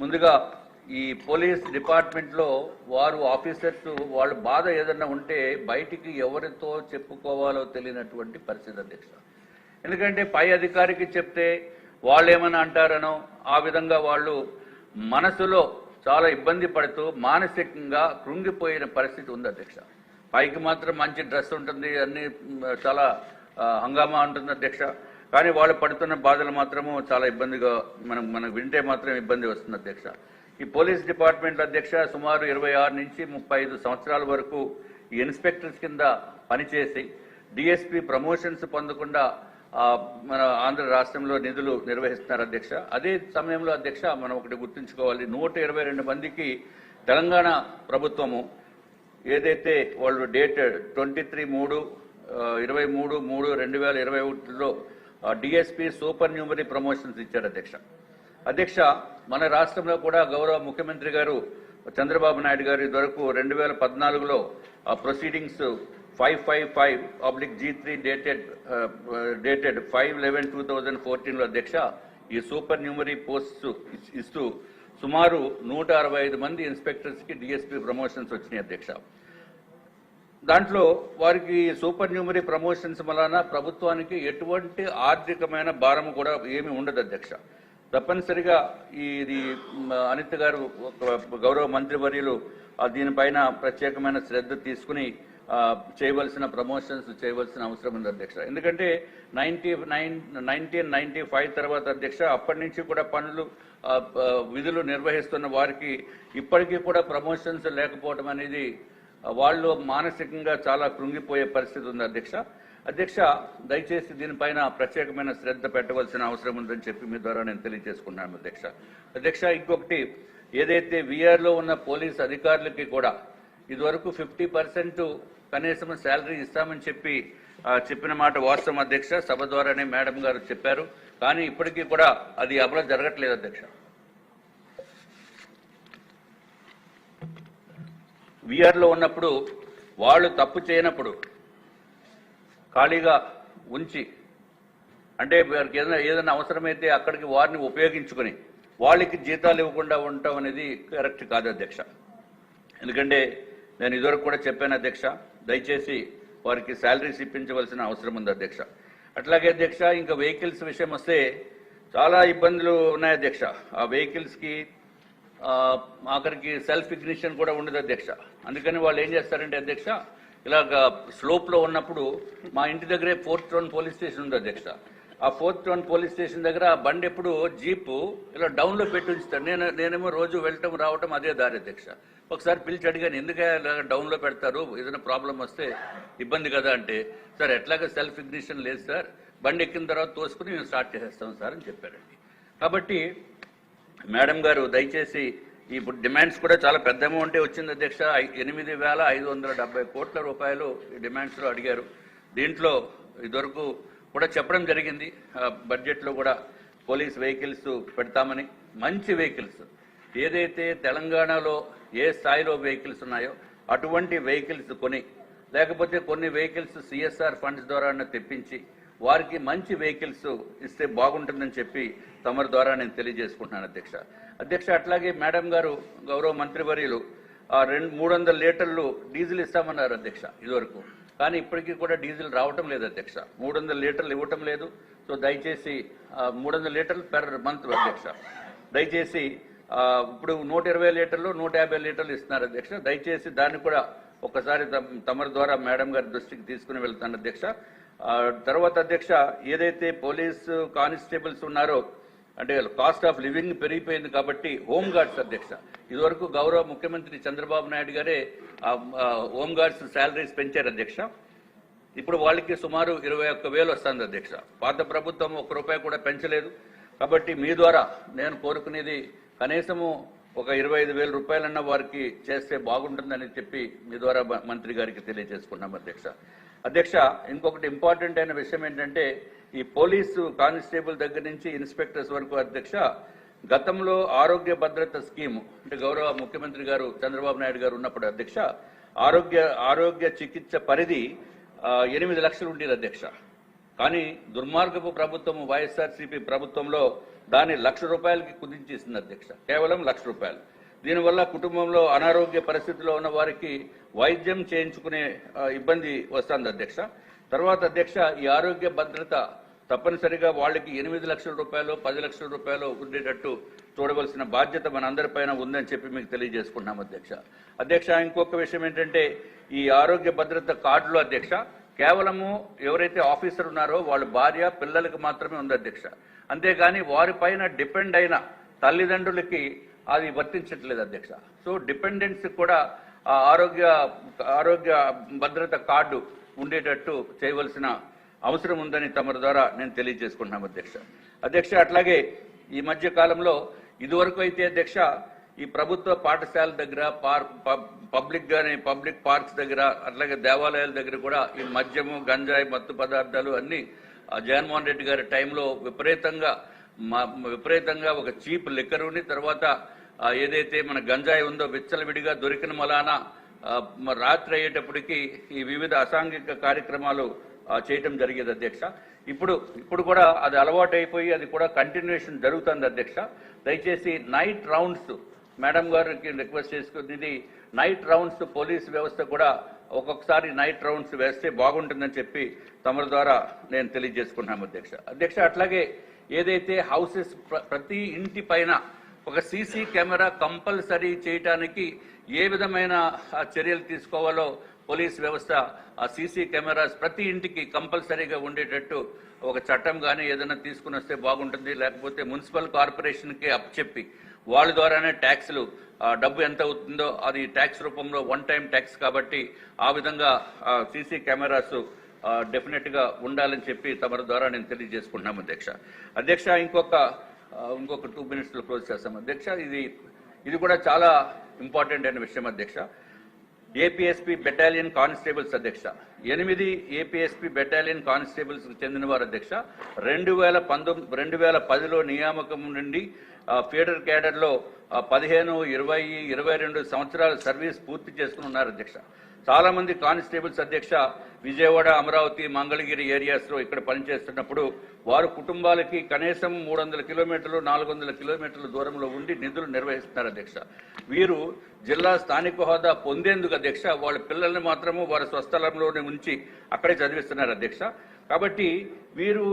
ముందుగా ఈ పోలీస్ డిపార్ట్మెంట్లో వారు ఆఫీసర్స్ వాళ్ళ బాధ ఏదన్నా ఉంటే బయటికి ఎవరితో చెప్పుకోవాలో తెలియనటువంటి పరిస్థితి అధ్యక్ష. ఎందుకంటే పై అధికారికి చెప్తే వాళ్ళు ఏమైనా అంటారనో ఆ విధంగా వాళ్ళు మనసులో చాలా ఇబ్బంది పడుతూ మానసికంగా కృంగిపోయిన పరిస్థితి ఉంది అధ్యక్ష. పైకి మాత్రం మంచి డ్రెస్ ఉంటుంది, అన్ని చాలా హంగామా ఉంటుంది అధ్యక్ష. కానీ వాళ్ళు పడుతున్న బాధలు మాత్రము చాలా ఇబ్బందిగా మనకు వింటే మాత్రం ఇబ్బంది వస్తుంది అధ్యక్ష. ఈ పోలీస్ డిపార్ట్మెంట్ అధ్యక్ష సుమారు 26 నుంచి 35 సంవత్సరాల వరకు ఈ ఇన్స్పెక్టర్స్ కింద పనిచేసి డిఎస్పీ ప్రమోషన్స్ పొందకుండా మన ఆంధ్ర రాష్ట్రంలో నిధులు నిర్వహిస్తున్నారు అధ్యక్ష. అదే సమయంలో అధ్యక్ష మనం ఒకటి గుర్తుంచుకోవాలి, 122 మందికి తెలంగాణ ప్రభుత్వము ఏదైతే వాళ్ళు డేటెడ్ 23/3/2021లో డిఎస్పీ సూపర్ న్యూమరీ ప్రమోషన్స్ ఇచ్చారు అధ్యక్ష. అధ్యక్ష మన రాష్ట్రంలో కూడా గౌరవ ముఖ్యమంత్రి గారు చంద్రబాబు నాయుడు గారు ఇదివరకు 2014లో ప్రొసీడింగ్స్ 555/G3 డేటెడ్ 5/11/2014లో అధ్యక్ష ఈ సూపర్ న్యూమరీ పోస్ట్స్ ఇస్తూ సుమారు 165 మంది ఇన్స్పెక్టర్స్ కి డిఎస్పీ ప్రమోషన్స్ వచ్చినాయి అధ్యక్ష. దాంట్లో వారికి సూపర్ న్యూమరీ ప్రమోషన్స్ వలన ప్రభుత్వానికి ఎటువంటి ఆర్థికమైన భారం కూడా ఏమీ ఉండదు అధ్యక్ష. తప్పనిసరిగా ఇది అనిత గారు గౌరవ మంత్రివర్యులు దీనిపైన ప్రత్యేకమైన శ్రద్ధ తీసుకుని చేయవలసిన ప్రమోషన్స్ చేయవలసిన అవసరం ఉంది అధ్యక్ష. ఎందుకంటే 1995 తర్వాత అధ్యక్ష అప్పటి నుంచి కూడా పనులు విధులు నిర్వహిస్తున్న వారికి ఇప్పటికీ కూడా ప్రమోషన్స్ లేకపోవడం అనేది వాళ్ళు మానసికంగా చాలా కృంగిపోయే పరిస్థితి ఉంది అధ్యక్ష. అధ్యక్ష దయచేసి దీనిపైన ప్రత్యేకమైన శ్రద్ధ పెట్టవలసిన అవసరం ఉందని చెప్పి మీ ద్వారా నేను తెలియజేసుకున్నాను అధ్యక్ష. అధ్యక్ష ఇంకొకటి, ఏదైతే వీఆర్లో ఉన్న పోలీస్ అధికారులకి కూడా ఇదివరకు 50% కనీసం శాలరీ ఇస్తామని చెప్పిన మాట వాస్తవం అధ్యక్ష. సభ ద్వారానే మేడం గారు చెప్పారు, కానీ ఇప్పటికీ కూడా అది అమలు జరగట్లేదు అధ్యక్ష. వీఆర్లో ఉన్నప్పుడు వాళ్ళు తప్పు చేయనప్పుడు ఖాళీగా ఉంచి, అంటే వారికి ఏదైనా అవసరమైతే అక్కడికి వారిని ఉపయోగించుకొని వాళ్ళకి జీతాలు ఇవ్వకుండా ఉండటం అనేది కరెక్ట్ కాదు అధ్యక్ష. ఎందుకంటే నేను ఇదివరకు కూడా చెప్పాను అధ్యక్ష, దయచేసి వారికి శాలరీస్ ఇప్పించవలసిన అవసరం ఉంది అధ్యక్ష. అట్లాగే అధ్యక్ష ఇంకా వెహికల్స్ విషయం వస్తే చాలా ఇబ్బందులు ఉన్నాయి అధ్యక్ష. ఆ వెహికల్స్కి ఆఖరికి సెల్ఫ్ ఇగ్నిషన్ కూడా ఉండదు అధ్యక్ష. అందుకని వాళ్ళు ఏం చేస్తారంటే అధ్యక్ష, ఇలాగ స్లోప్లో ఉన్నప్పుడు మా ఇంటి దగ్గరే 4th టౌన్ పోలీస్ స్టేషన్ ఉంది అధ్యక్ష. ఆ 4th టౌన్ పోలీస్ స్టేషన్ దగ్గర ఆ బండి ఎప్పుడు జీపు ఇలా డౌన్లో పెట్టి ఉంచుతాడు. నేనేమో రోజు వెళ్ళటం రావటం అదే దారి అధ్యక్ష. ఒకసారి పిలిచి అడిగాను, ఎందుకే డౌన్లో పెడతారు, ఏదైనా ప్రాబ్లం వస్తే ఇబ్బంది కదా అంటే, సార్ ఎట్లాగా సెల్ఫ్ ఇగ్నిషన్ లేదు సార్, బండి ఎక్కిన తర్వాత తోసుకుని మేము స్టార్ట్ చేసేస్తాం సార్ అని చెప్పారండి. కాబట్టి మేడం గారు దయచేసి ఇప్పుడు డిమాండ్స్ కూడా చాలా పెద్ద అమౌంటే వచ్చింది అధ్యక్ష. 8,570 కోట్ల రూపాయలు ఈ డిమాండ్స్లో అడిగారు. దీంట్లో ఇదివరకు కూడా చెప్పడం జరిగింది, బడ్జెట్లో కూడా పోలీస్ వెహికల్స్ పెడతామని. మంచి వెహికల్స్ ఏదైతే తెలంగాణలో ఏ స్థాయిలో వెహికల్స్ ఉన్నాయో అటువంటి వెహికల్స్ కొని, లేకపోతే కొన్ని వెహికల్స్ సిఎస్ఆర్ ఫండ్స్ ద్వారా తెప్పించి వారికి మంచి వెహికల్స్ ఇస్తే బాగుంటుందని చెప్పి తమరి ద్వారా నేను తెలియజేసుకుంటున్నాను అధ్యక్ష. అధ్యక్ష అట్లాగే మేడం గారు గౌరవ మంత్రివర్యులు 300 లీటర్లు డీజిల్ ఇస్తామన్నారు అధ్యక్ష ఇదివరకు, కానీ ఇప్పటికీ కూడా డీజిల్ రావటం లేదు అధ్యక్ష. 300 లీటర్లు ఇవ్వటం లేదు. సో దయచేసి 300 లీటర్లు పెర్ మంత్ అధ్యక్ష. దయచేసి ఇప్పుడు 120 లీటర్లు 150 లీటర్లు ఇస్తున్నారు అధ్యక్ష. దయచేసి దాన్ని కూడా ఒకసారి తమరి ద్వారా మేడం గారి దృష్టికి తీసుకుని వెళ్తాను అధ్యక్ష. తర్వాత అధ్యక్ష ఏదైతే పోలీస్ కానిస్టేబుల్స్ ఉన్నారో అంటే కాస్ట్ ఆఫ్ లివింగ్ పెరిగిపోయింది కాబట్టి హోమ్ గార్డ్స్ అధ్యక్ష ఇదివరకు గౌరవ ముఖ్యమంత్రి చంద్రబాబు నాయుడు గారే హోమ్ గార్డ్స్ శాలరీస్ పెంచారు అధ్యక్ష. ఇప్పుడు వాళ్ళకి సుమారు 21,000 వస్తుంది అధ్యక్ష. పాత ప్రభుత్వం 1 రూపాయి కూడా పెంచలేదు. కాబట్టి మీ ద్వారా నేను కోరుకునేది కనీసము ఒక 25,000 రూపాయలన్నా వారికి చేస్తే బాగుంటుందని చెప్పి మీ ద్వారా మంత్రి గారికి తెలియజేసుకున్నాం అధ్యక్ష. అధ్యక్ష ఇంకొకటి ఇంపార్టెంట్ అయిన విషయం ఏంటంటే ఈ పోలీసు కానిస్టేబుల్ దగ్గర నుంచి ఇన్స్పెక్టర్స్ వరకు అధ్యక్ష గతంలో ఆరోగ్య భద్రత స్కీమ్ అంటే గౌరవ ముఖ్యమంత్రి గారు చంద్రబాబు నాయుడు గారు ఉన్నప్పుడు అధ్యక్ష ఆరోగ్య చికిత్స పరిధి 8 లక్షలు ఉండేది అధ్యక్ష. కానీ దుర్మార్గపు ప్రభుత్వం వైఎస్ఆర్సీపీ ప్రభుత్వంలో దాన్ని ₹1,00,000కి కుదించేసింది అధ్యక్ష. కేవలం ₹1,00,000. దీనివల్ల కుటుంబంలో అనారోగ్య పరిస్థితిలో ఉన్న వారికి వైద్యం చేయించుకునే ఇబ్బంది వస్తుంది అధ్యక్ష. తర్వాత అధ్యక్ష, ఈ ఆరోగ్య భద్రత తప్పనిసరిగా వాళ్ళకి ₹8 లక్షల, ₹10 లక్షల ఉండేటట్టు చూడవలసిన బాధ్యత మనందరిపైన ఉందని చెప్పి మీకు తెలియజేసుకుంటున్నాం అధ్యక్ష. ఇంకొక విషయం ఏంటంటే, ఈ ఆరోగ్య భద్రత కార్డులో అధ్యక్ష కేవలము ఎవరైతే ఆఫీసర్ ఉన్నారో వాళ్ళ భార్య పిల్లలకి మాత్రమే ఉంది అధ్యక్ష. అంతేగాని వారిపైన డిపెండ్ అయిన తల్లిదండ్రులకి అది వర్తించట్లేదు అధ్యక్ష. సో డిపెండెంట్స్ కూడా ఆరోగ్య భద్రత కార్డు ఉండేటట్టు చేయవలసిన అవసరం ఉందని తమ ద్వారా నేను తెలియజేసుకుంటున్నాం అధ్యక్ష. అట్లాగే ఈ మధ్య కాలంలో ఇదివరకు అయితే అధ్యక్ష ఈ ప్రభుత్వ పాఠశాల దగ్గర పబ్లిక్ పార్క్స్ దగ్గర అట్లాగే దేవాలయాల దగ్గర కూడా ఈ మద్యము, గంజాయి, మత్తు పదార్థాలు అన్ని జగన్మోహన్ రెడ్డి గారి టైంలో విపరీతంగా ఒక చీప్ లిక్కరుని, తర్వాత ఏదైతే మన గంజాయి ఉందో విచ్చలవిడిగా దొరికిన మలాన రాత్రి అయ్యేటప్పటికి ఈ వివిధ అసాంఘిక కార్యక్రమాలు చేయటం జరిగేది అధ్యక్ష. ఇప్పుడు కూడా అది అలవాటు అయిపోయి అది కూడా కంటిన్యూషన్ జరుగుతుంది అధ్యక్ష. దయచేసి నైట్ రౌండ్స్ మేడం గారికి రిక్వెస్ట్ చేసుకునేది, నైట్ రౌండ్స్ పోలీస్ వ్యవస్థ కూడా ఒక్కొక్కసారి నైట్ రౌండ్స్ వేస్తే బాగుంటుందని చెప్పి తమ ద్వారా నేను తెలియజేసుకున్నాము అధ్యక్ష. అట్లాగే ఏదైతే హౌసెస్ ప్రతి ఇంటి పైన ఒక సీసీ కెమెరా కంపల్సరీ చేయటానికి ఏ విధమైన చర్యలు తీసుకోవాలో పోలీస్ వ్యవస్థ ఆ సీసీ కెమెరాస్ ప్రతి ఇంటికి కంపల్సరీగా ఉండేటట్టు ఒక చట్టం కానీ ఏదైనా తీసుకుని వస్తే బాగుంటుంది. లేకపోతే మున్సిపల్ కార్పొరేషన్కి అప్పచెప్పి వాళ్ళ ద్వారానే ట్యాక్స్లు డబ్బు ఎంత అవుతుందో అది ట్యాక్స్ రూపంలో వన్ టైం ట్యాక్స్ కాబట్టి ఆ విధంగా సీసీ కెమెరాస్ డెఫినెట్గా ఉండాలని చెప్పి తమ ద్వారా నేను తెలియజేసుకుంటున్నాము అధ్యక్ష. ఇంకొక 2 minutesలో క్లోజ్ చేస్తాం అధ్యక్ష. ఇది కూడా చాలా ఇంపార్టెంట్ అయిన విషయం అధ్యక్ష. ఏపీఎస్పీ బెటాలియన్ కానిస్టేబుల్స్ అధ్యక్ష 8 ఏపీఎస్పీ బెటాలియన్ కానిస్టేబుల్స్ చెందిన వారు అధ్యక్ష 2010లో నియామకం నుండి ఫీడర్ క్యాడర్లో 15, 20, 22 సంవత్సరాల సర్వీస్ పూర్తి చేసుకుని ఉన్నారు అధ్యక్ష. చాలా మంది కానిస్టేబుల్స్ అధ్యక్ష విజయవాడ, అమరావతి, మంగళగిరి ఏరియాస్లో ఇక్కడ పనిచేస్తున్నప్పుడు వారు కుటుంబాలకి కనీసం 300 కిలోమీటర్లు, 400 కిలోమీటర్ల దూరంలో ఉండి నిధులు నిర్వహిస్తున్నారు అధ్యక్ష. వీరు జిల్లా స్థానిక హోదా పొందేందుకు అధ్యక్ష వాళ్ళ పిల్లల్ని మాత్రము వారి స్వస్థలంలోనే ఉంచి అక్కడే చదివిస్తున్నారు అధ్యక్ష. కాబట్టి వీరు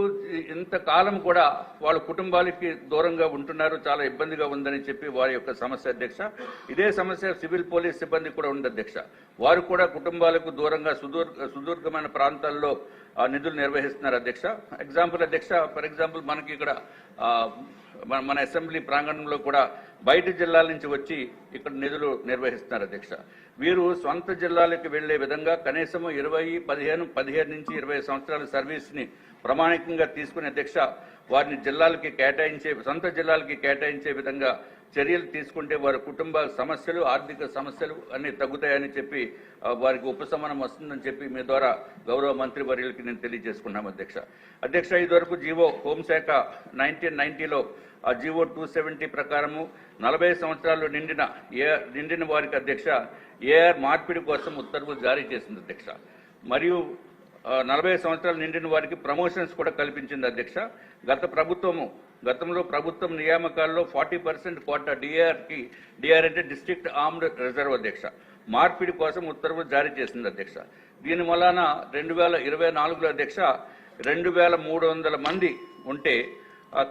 ఇంతకాలం కూడా వాళ్ళ కుటుంబాలకి దూరంగా ఉంటున్నారు, చాలా ఇబ్బందిగా ఉందని చెప్పి వారి యొక్క సమస్య అధ్యక్ష. ఇదే సమస్య సివిల్ పోలీస్ సిబ్బంది కూడా ఉంది అధ్యక్ష. వారు కూడా కుటుంబాలకు దూరంగా సుదూరమైన ప్రాంతాల్లో నిధులు నిర్వహిస్తున్నారు అధ్యక్ష. ఫర్ ఎగ్జాంపుల్ మనకి ఇక్కడ మన అసెంబ్లీ ప్రాంగణంలో కూడా బయట జిల్లాల నుంచి వచ్చి ఇక్కడ నిధులు నిర్వహిస్తున్నారు అధ్యక్ష. వీరు సొంత జిల్లాలకు వెళ్లే విధంగా కనీసం 15 నుంచి 20 సంవత్సరాల సర్వీస్ని ప్రామాణికంగా తీసుకునే అధ్యక్ష వారిని సొంత జిల్లాలకి కేటాయించే విధంగా చర్యలు తీసుకుంటే వారి కుటుంబ సమస్యలు, ఆర్థిక సమస్యలు అన్ని తగ్గుతాయని చెప్పి వారికి ఉపశమనం వస్తుందని చెప్పి మీ ద్వారా గౌరవ మంత్రి వర్యులకి నేను తెలియజేసుకున్నాము అధ్యక్ష. ఇదివరకు జీవో హోంశాఖ 1990లో ఆ జీవో 270 ప్రకారము 40 సంవత్సరాలు నిండిన వారికి అధ్యక్ష ఏఆర్ మార్పిడి కోసం ఉత్తర్వులు జారీ చేసింది అధ్యక్ష. మరియు 40 సంవత్సరాలు నిండిన వారికి ప్రమోషన్స్ కూడా కల్పించింది అధ్యక్ష. గతంలో ప్రభుత్వం నియామకాల్లో 40% కోటా డిఆర్ అంటే డిస్ట్రిక్ట్ ఆర్మ్డ్ రిజర్వ్ అధ్యక్ష మార్పిడి కోసం ఉత్తర్వులు జారీ చేసింది అధ్యక్ష. దీని వలన 2024లో అధ్యక్ష 2300 మంది ఉంటే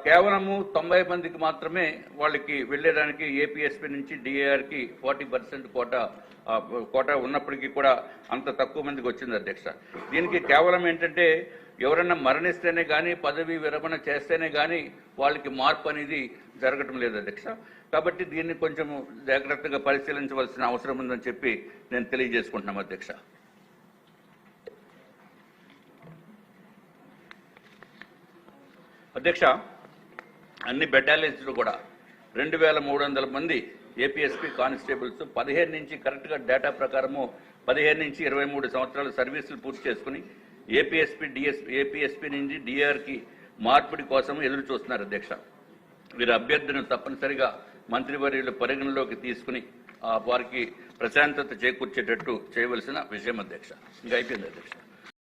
కేవలము 90 మందికి మాత్రమే వాళ్ళకి వెళ్లేదానికి ఏపీఎస్పీ నుంచి డిఏఆర్కి 40% కోటా ఉన్నప్పటికీ కూడా అంత తక్కువ మందికి వచ్చింది అధ్యక్ష. దీనికి కేవలం ఏంటంటే ఎవరైనా మరణిస్తేనే కానీ, పదవి విరమణ చేస్తేనే కానీ వాళ్ళకి మార్పు అనేది జరగటం లేదు అధ్యక్ష. కాబట్టి దీన్ని కొంచెం జాగ్రత్తగా పరిశీలించవలసిన అవసరం ఉందని చెప్పి నేను తెలియజేసుకుంటున్నాను అధ్యక్ష. అధ్యక్ష, అన్ని బెటాలియన్స్లో కూడా 2300 మంది ఏపీఎస్పీ కానిస్టేబుల్స్ 15 నుంచి కరెక్ట్గా డేటా ప్రకారము 15 నుంచి 23 సంవత్సరాల సర్వీసులు పూర్తి చేసుకుని ఏపీఎస్పీ నుంచి డిఆర్కి మార్పిడి కోసం ఎదురు చూస్తున్నారు అధ్యక్ష. వీరి అభ్యర్థులను తప్పనిసరిగా మంత్రివర్యులు పరిగణలోకి తీసుకుని వారికి ప్రశాంతత చేకూర్చేటట్టు చేయవలసిన విషయం అధ్యక్ష. ఇంకా అయిపోయింది అధ్యక్ష.